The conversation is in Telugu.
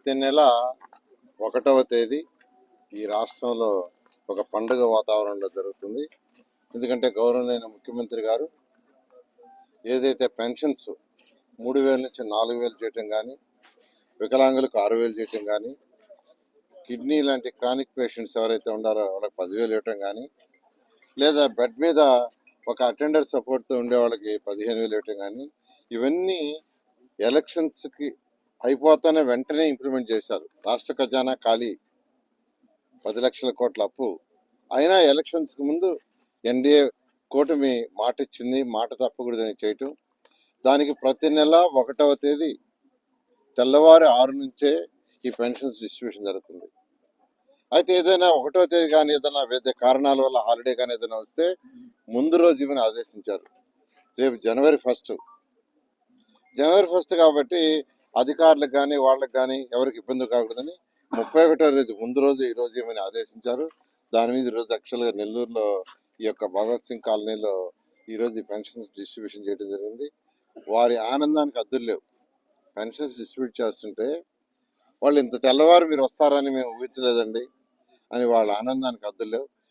ప్రతి నెల 1వ తేదీ ఈ రాష్ట్రంలో ఒక పండుగ వాతావరణంలో జరుగుతుంది. ఎందుకంటే గౌరవనీయ ముఖ్యమంత్రి గారు ఏదైతే పెన్షన్స్ 3,000 నుంచి 4,000 చేయటం కానీ, వికలాంగులకు 6,000 చేయటం కానీ, కిడ్నీ లాంటి క్రానిక్ పేషెంట్స్ ఎవరైతే ఉన్నారో వాళ్ళకి 10,000 ఇవ్వటం కానీ, లేదా బెడ్ మీద ఒక అటెండర్ సపోర్ట్తో ఉండే వాళ్ళకి 15,000 ఇవ్వటం కానీ, ఇవన్నీ ఎలక్షన్స్కి అయిపోతానే వెంటనే ఇంప్లిమెంట్ చేశారు. రాష్ట్ర ఖజానా ఖాళీ, 10 లక్షల కోట్ల అప్పు. అయినా ఎలక్షన్స్కి ముందు ఎన్డీఏ కూటమి మాట ఇచ్చింది, మాట తప్పకూడదని చేయటం. దానికి ప్రతి నెల 1వ తేదీ తెల్లవారు 6 నుంచే ఈ పెన్షన్స్ డిస్ట్రిబ్యూషన్ జరుగుతుంది. అయితే ఏదైనా 1వ తేదీ కానీ ఏదైనా వేరే కారణాల వల్ల హాలిడే కానీ ఏదైనా వస్తే ముందు రోజు ఇవన్నీ ఆదేశించారు. రేపు జనవరి 1 కాబట్టి అధికారులకు కానీ వాళ్ళకి కానీ ఎవరికి ఇబ్బంది కాకూడదని 31వ తేదీ ముందు రోజు ఈ రోజు ఏమని ఆదేశించారు. దాని మీద ఈరోజు యాక్చువల్గా నెల్లూరులో ఈ యొక్క భగత్ సింగ్ కాలనీలో ఈరోజు ఈ పెన్షన్స్ డిస్ట్రిబ్యూషన్ చేయడం జరిగింది. వారి ఆనందానికి అద్దులు లేవు. పెన్షన్స్ డిస్ట్రిబ్యూట్ చేస్తుంటే వాళ్ళు ఇంత తెల్లవారు మీరు వస్తారని మేము ఊహించలేదండి అని వాళ్ళ ఆనందానికి అద్దులు లేవు.